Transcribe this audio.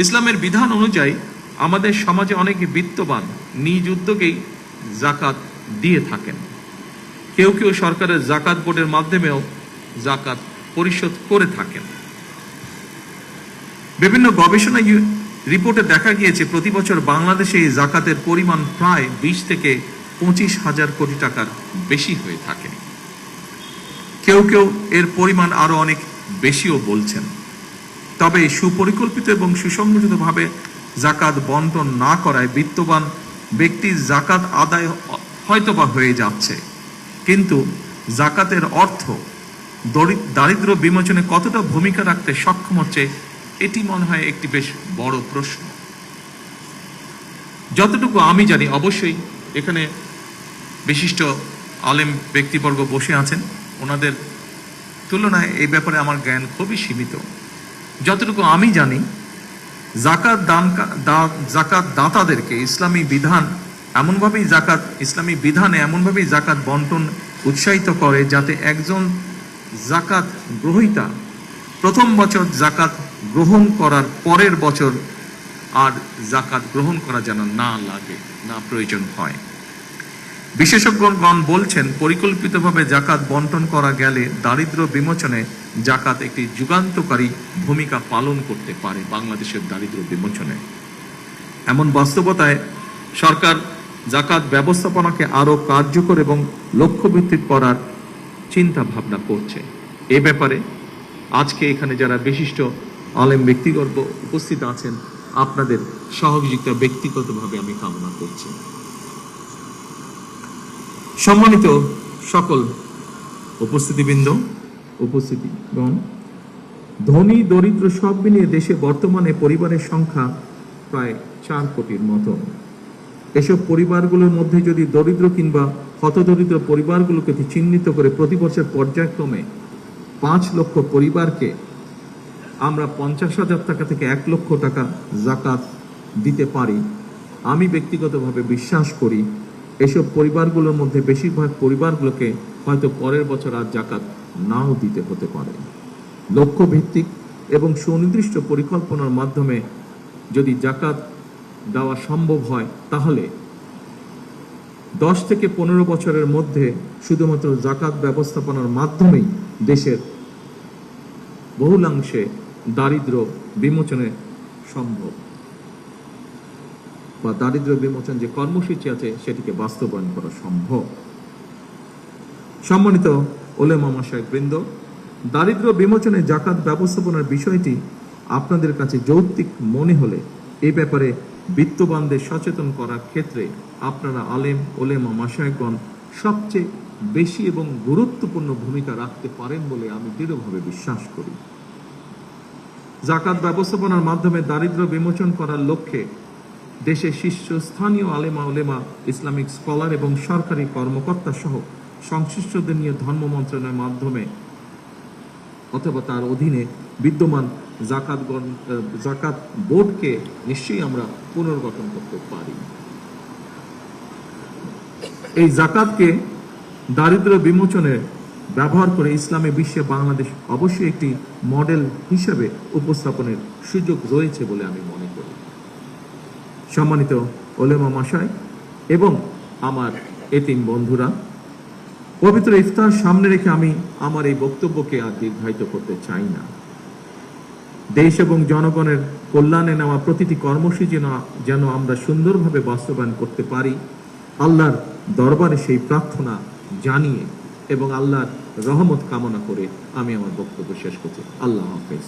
ইসলামের বিধান অনুযায়ী আমাদের সমাজে অনেকে বিত্তবান নিজ উদ্যোগেই জাকাত দিয়ে থাকেন। কেউ কেউ সরকারের জাকাত বোর্ডের মাধ্যমেও জাকাত পরিশোধ করে থাকেন। বিভিন্ন গবেষণা রিপোর্টে দেখা গিয়েছে প্রতি বছর বাংলাদেশে এই জাকাতের পরিমাণ প্রায় 20 থেকে 25,000 কোটি টাকার বেশি হয়ে থাকে। কেউ কেউ এর পরিমাণ আরো অনেক বেশিও বলছেন। তবে সুপরিকল্পিত এবং সুসংগঠিতভাবে জাকাত বন্টন না করায় বিত্তবান ব্যক্তির জাকাত আদায় হয়তোবা হয়ে যাচ্ছে, কিন্তু জাকাতের অর্থ দারিদ্র বিমোচনে কতটা ভূমিকা রাখতে সক্ষম হচ্ছে, এটি মনে হয় একটি বেশ বড় প্রশ্ন। যতটুকু আমি জানি, অবশ্যই এখানে বিশিষ্ট আলেম ব্যক্তিবর্গ বসে আছেন, ওনাদের তুলনায় এই ব্যাপারে আমার জ্ঞান খুবই সীমিত। যতটুকু আমি জানি, জাকাত দাতাদেরকে ইসলামী বিধানে এমনভাবেই জাকাত বন্টন উৎসাহিত করে যাতে একজন জাকাত গ্রহীতা প্রথম বছর জাকাত গ্রহণ করার পরের বছর আর জাকাত গ্রহণ করা যেন না প্রয়োজন হয়। বিশেষজ্ঞগণ বলছেন, পরিকল্পিতভাবে জাকাত বন্টন করা গেলে দারিদ্র বিমোচনে জাকাত একটি যুগান্তকারী ভূমিকা পালন করতে পারে বাংলাদেশের দারিদ্র বিমোচনে। এমন বাস্তবতায় সরকার জাকাত ব্যবস্থাপনাকে আরো কার্যকর এবং লক্ষ্যভিত্তিক করার চিন্তা ভাবনা করছে। এ ব্যাপারে আজকে এখানে যারা বিশিষ্ট আলেম ব্যক্তিবর্গ উপস্থিত আছেন, আপনাদের সহযোগিতা ব্যক্তিগতভাবে আমি কামনা করছি। সম্মানিত সকল উপস্থিতিগণ, ধনী দরিদ্র সব মিলিয়ে দেশে বর্তমানে পরিবারের সংখ্যা প্রায় 4 কোটির মতো। এসব পরিবারগুলোর মধ্যে যদি দরিদ্র কিংবা হতদরিদ্র পরিবারগুলোকে চিহ্নিত করে প্রতি বছর পর্যায়ক্রমে 5 লক্ষ পরিবারকে আমরা 50,000 টাকা থেকে 1 লক্ষ টাকা জাকাত দিতে পারি, আমি ব্যক্তিগতভাবে বিশ্বাস করি এসব পরিবারগুলোর মধ্যে বেশিরভাগ পরিবারগুলোকে হয়তো পরের বছর আর জাকাত নাও দিতে হতে পারে। লক্ষ্য ভিত্তিক এবং সুনির্দিষ্ট পরিকল্পনার মাধ্যমে যদি জাকাত দেওয়া সম্ভব হয়, তাহলে 10 থেকে 15 বছরের মধ্যে শুধুমাত্র জাকাত ব্যবস্থাপনার মাধ্যমেই দেশের বহুলাংশে দারিদ্র বিমোচনে সম্ভব, বা দারিদ্র বিমোচন যে কর্মসূচি আছে সেটিকে বাস্তবায়ন করা সম্ভব। সম্মানিত ওলেমা মাশায়েখবৃন্দ, দারিদ্র বিমোচনে জাকাত ব্যবস্থাপনার বিষয়টি আপনাদের কাছে যৌক্তিক মনে হলে এই ব্যাপারে বিত্তবানদের সচেতন করার ক্ষেত্রে আপনারা আলেম ওলেমা মাশায়েখগণ সবচেয়ে বেশি এবং গুরুত্বপূর্ণ ভূমিকা রাখতে পারেন বলে আমি দৃঢ়ভাবে বিশ্বাস করি। জাকাত ব্যবস্থাপনার মাধ্যমে দারিদ্র বিমোচন করার লক্ষ্যে দেশের শীর্ষস্থানীয় আলেমা ওলেমা, ইসলামিক স্কলার এবং সরকারি কর্মকর্তা সহ সংশ্লিষ্টদের নিয়ে ধর্ম মন্ত্রণালয়ের মাধ্যমে অথবা তার অধীনে বিদ্যমান জাকাত বোর্ডকে নিশ্চয়ই আমরা পুনর্গঠন করতে পারি। এই জাকাতকে দারিদ্র বিমোচনে ব্যবহার করে ইসলামী বিশ্বে বাংলাদেশ অবশ্যই একটি মডেল হিসেবে উপস্থাপনের সুযোগ রয়েছে বলে আমি মনে করি। সম্মানিত ওলেমা মাশায়েখ এবং আমার এতিম বন্ধুরা, পবিত্র ইফতার সামনে রেখে আমি আমার এই বক্তব্যকে আর দীর্ঘায়িত করতে চাই না। দেশ এবং জনগণের কল্যাণে নেওয়া প্রতিটি কর্মসূচি যেন আমরা সুন্দরভাবে বাস্তবায়ন করতে পারি, আল্লাহর দরবারে সেই প্রার্থনা জানিয়ে এবং আল্লাহর রহমত কামনা করে আমি আমার বক্তব্য শেষ করছি। আল্লাহ হাফেজ।